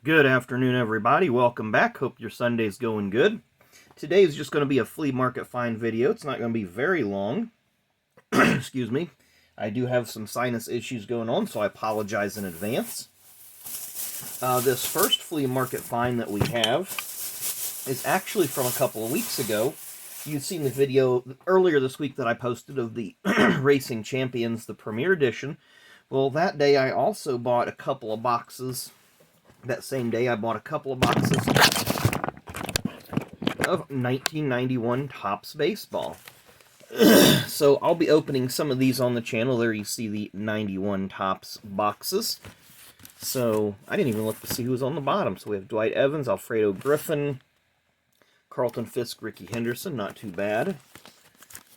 Good afternoon, everybody. Welcome back. Hope your Sunday's going good. Today is just going to be a flea market find video. It's not going to be very long. Excuse me. I do have some sinus issues going on, so I apologize in advance. This first flea market find that we have is actually from a couple of weeks ago. You've seen the video earlier this week that I posted of the Racing Champions, the Premier Edition. Well, that day I also bought a couple of boxes. That same day, I bought a couple of boxes of 1991 Topps Baseball. So I'll be opening some of these on the channel. There you see the 91 Topps boxes. So I didn't even look to see who was on the bottom. So we have Dwight Evans, Alfredo Griffin, Carlton Fisk, Ricky Henderson. Not too bad.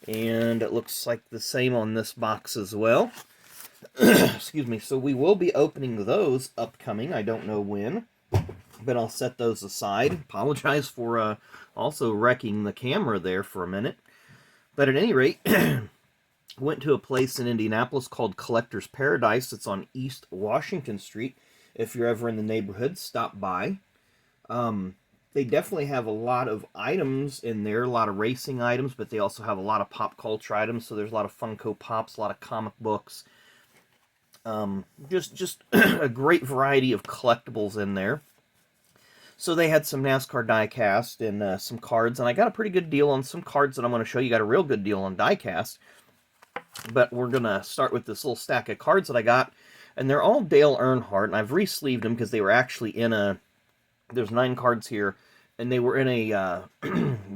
And it looks like the same on this box as well. Excuse me. So we will be opening those upcoming. I don't know when, but I'll set those aside. Apologize for also wrecking the camera there for a minute. But at any rate, went to a place in Indianapolis called Collector's Paradise. It's on East Washington Street. If you're ever in the neighborhood, stop by. They definitely have a lot of items in there, a lot of racing items, but they also have a lot of pop culture items. So there's a lot of Funko Pops, a lot of comic books. Just a great variety of collectibles in there. So they had some NASCAR die-cast and some cards, and I got a pretty good deal on some cards that I'm going to show you. Got a real good deal on die-cast. But we're going to start with this little stack of cards that I got, and they're all Dale Earnhardt, and I've re-sleeved them because they were actually in a... There's 9 cards here, and they were in a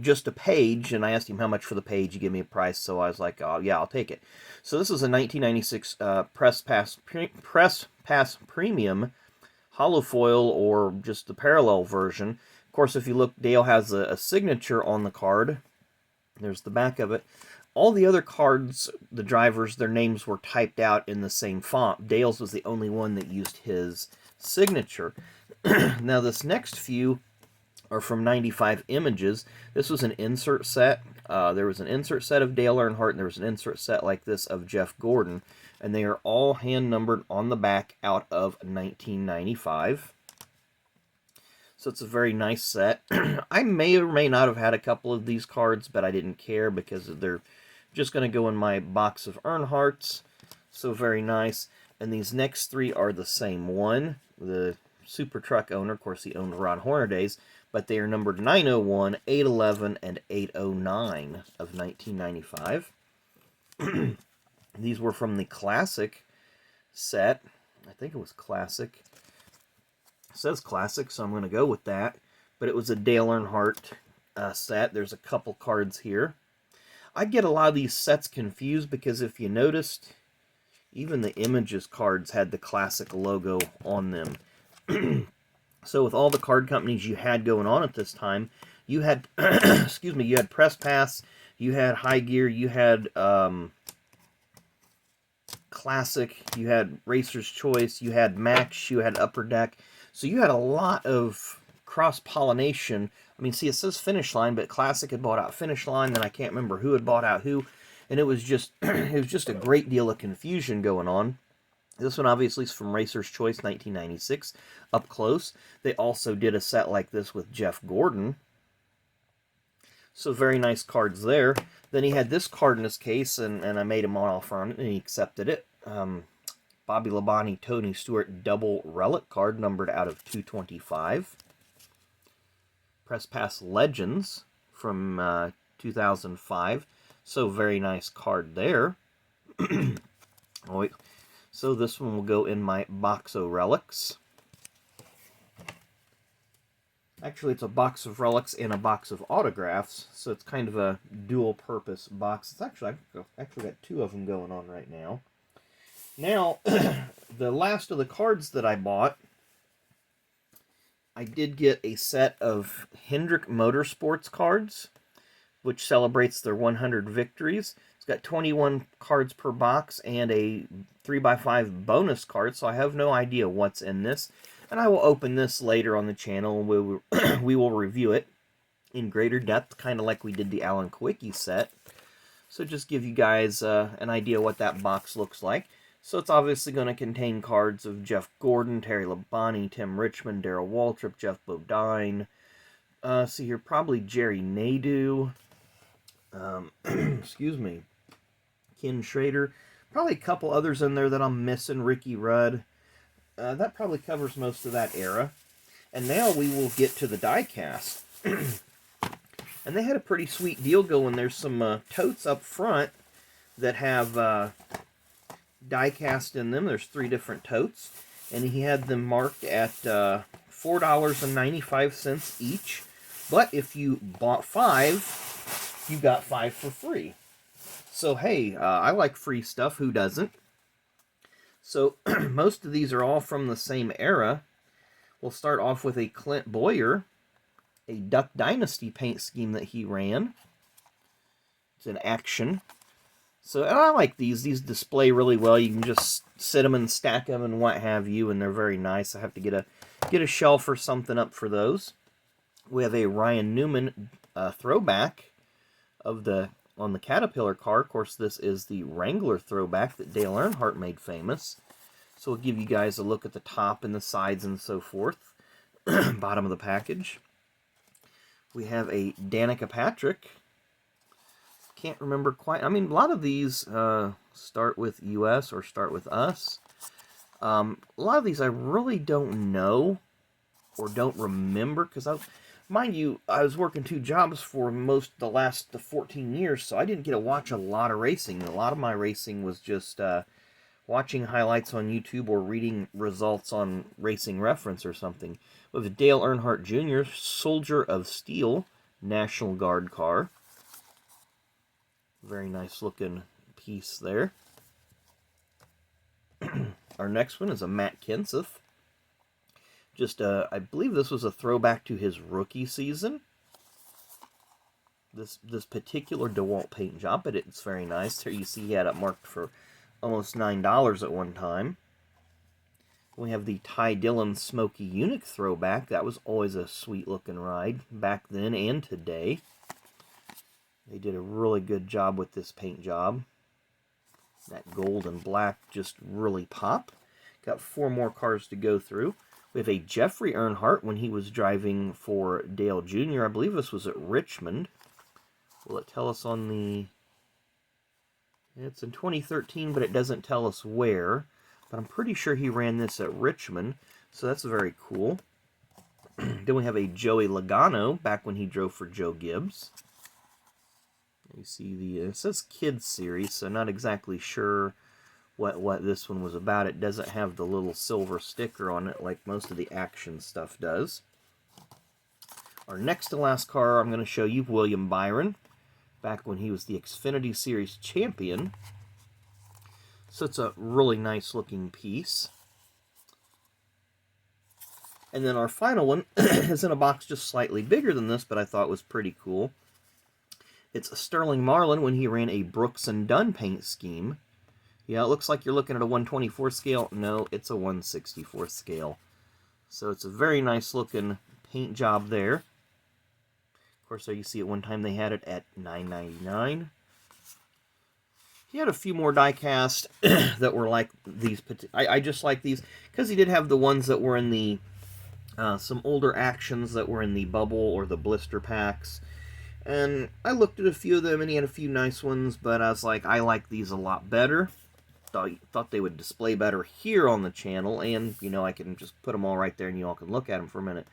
just a page, and I asked him how much for the page. He gave me a price, so I was like, oh, yeah, I'll take it. So this is a 1996 Press Pass Premium holofoil, or just the parallel version. Of course, if you look, Dale has a signature on the card. There's the back of it. All the other cards, the drivers, their names were typed out in the same font. Dale's was the only one that used his signature. Now, this next few are from 95 Images. This was an insert set. There was an insert set of Dale Earnhardt, and there was an insert set like this of Jeff Gordon. And they are all hand-numbered on the back out of 1995. So it's a very nice set. I may or may not have had a couple of these cards, but I didn't care because they're just going to go in my box of Earnhardts. So very nice. And these next 3 are the same one. The Super Truck owner, of course, he owned Ron Hornadays, but they are numbered 901, 811, and 809 of 1995. These were from the Classic set. I think it was Classic. It says Classic, so I'm going to go with that. But it was a Dale Earnhardt set. There's a couple cards here. I get a lot of these sets confused because if you noticed, even the Images cards had the Classic logo on them. So with all the card companies you had going on at this time, you had, excuse me, you had Press Pass, you had High Gear, you had Classic, you had Racer's Choice, you had Match, you had Upper Deck. So you had a lot of cross-pollination. I mean, see, it says Finish Line, but Classic had bought out Finish Line, then I can't remember who had bought out who. And it was just it was just a great deal of confusion going on. This one obviously is from Racer's Choice 1996, up close. They also did a set like this with Jeff Gordon. So very nice cards there. Then he had this card in his case, and I made him an offer on it, and he accepted it. Bobby Labonte, Tony Stewart double relic card, numbered out of 225. Press Pass Legends from 2005. So very nice card there. Oh, wait. So this one will go in my box of relics. Actually, it's a box of relics and a box of autographs, so it's kind of a dual-purpose box. It's actually, I've actually got 2 of them going on right now. Now, the last of the cards that I bought, I did get a set of Hendrick Motorsports cards, which celebrates their 100 victories. It's got 21 cards per box and a 3x5 bonus card, so I have no idea what's in this. And I will open this later on the channel, and we will review it in greater depth, kind of like we did the Alan Kwiecki set. So just give you guys an idea what that box looks like. So it's obviously going to contain cards of Jeff Gordon, Terry Labonte, Tim Richmond, Darrell Waltrip, Jeff Bodine. See here, probably Jerry Nadeau. Excuse me. Ken Schrader. Probably a couple others in there that I'm missing. Ricky Rudd. That probably covers most of that era. And now we will get to the die-cast. And they had a pretty sweet deal going. There's some totes up front that have die-cast in them. There's 3 different totes. And he had them marked at $4.95 each. But if you bought 5, you got 5 for free. So, hey, I like free stuff. Who doesn't? So, most of these are all from the same era. We'll start off with a Clint Boyer, a Duck Dynasty paint scheme that he ran. It's an action. So, and I like these. These display really well. You can just sit them and stack them and what have you, and they're very nice. I have to get a shelf or something up for those. We have a Ryan Newman throwback of on the Caterpillar car. Of course, this is the Wrangler throwback that Dale Earnhardt made famous. So we'll give you guys a look at the top and the sides and so forth. Bottom of the package. We have a Danica Patrick. Can't remember quite. I mean, a lot of these start with US or start with us. A lot of these I really don't know or don't remember because mind you, I was working 2 jobs for most of the last 14 years, so I didn't get to watch a lot of racing. A lot of my racing was just watching highlights on YouTube or reading results on Racing Reference or something. With Dale Earnhardt Jr., Soldier of Steel, National Guard car. Very nice looking piece there. Our next one is a Matt Kenseth. Just, I believe this was a throwback to his rookie season. This particular DeWalt paint job, but it's very nice. There you see he had it marked for almost $9 at one time. We have the Ty Dillon Smoky Unique throwback. That was always a sweet looking ride back then and today. They did a really good job with this paint job. That gold and black just really pop. Got 4 more cars to go through. We have a Jeffrey Earnhardt when he was driving for Dale Jr. I believe this was at Richmond. Will it tell us on the... It's in 2013, but it doesn't tell us where. But I'm pretty sure he ran this at Richmond, so that's very cool. Then we have a Joey Logano, back when he drove for Joe Gibbs. You see it says Kids Series, so not exactly sure what this one was about. It doesn't have the little silver sticker on it like most of the action stuff does. Our next to last car I'm going to show you, William Byron, back when he was the Xfinity Series champion. So it's a really nice looking piece. And then our final one is in a box just slightly bigger than this, but I thought was pretty cool. It's Sterling Marlin when he ran a Brooks and Dunn paint scheme. Yeah, it looks like you're looking at a 1/24 scale. No, it's a 1/64 scale. So it's a very nice looking paint job there. Of course, there you see at one time they had it at $9.99. He had a few more die-cast that were like these. I just like these because he did have the ones that were in the some older actions that were in the bubble or the blister packs. And I looked at a few of them, and he had a few nice ones, but I was like, I like these a lot better. Thought they would display better here on the channel, and, you know, I can just put them all right there, and you all can look at them for a minute.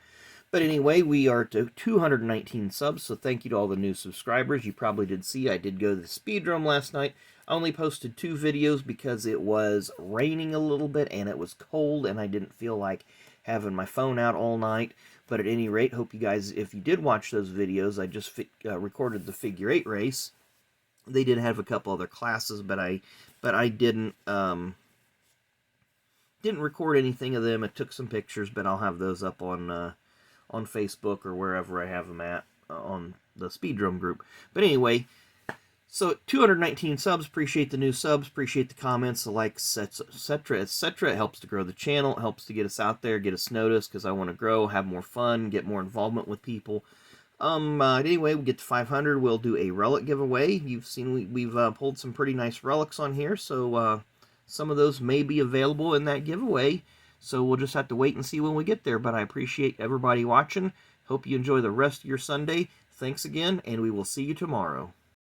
But anyway, we are to 219 subs, so thank you to all the new subscribers. You probably did see I did go to the speedrome last night. I only posted 2 videos because it was raining a little bit, and it was cold, and I didn't feel like having my phone out all night. But at any rate, hope you guys, if you did watch those videos, I just recorded the figure 8 race. They did have a couple other classes, but I didn't record anything of them. I took some pictures, but I'll have those up on Facebook or wherever I have them at on the Speedrome group. But anyway, so 219 subs. Appreciate the new subs. Appreciate the comments, the likes, etc., etc. It helps to grow the channel. It helps to get us out there, get us noticed, because I want to grow, have more fun, get more involvement with people. Anyway, we get to 500. We'll do a relic giveaway. You've seen we've pulled some pretty nice relics on here, so some of those may be available in that giveaway. So we'll just have to wait and see when we get there. But I appreciate everybody watching. Hope you enjoy the rest of your Sunday. Thanks again, and we will see you tomorrow.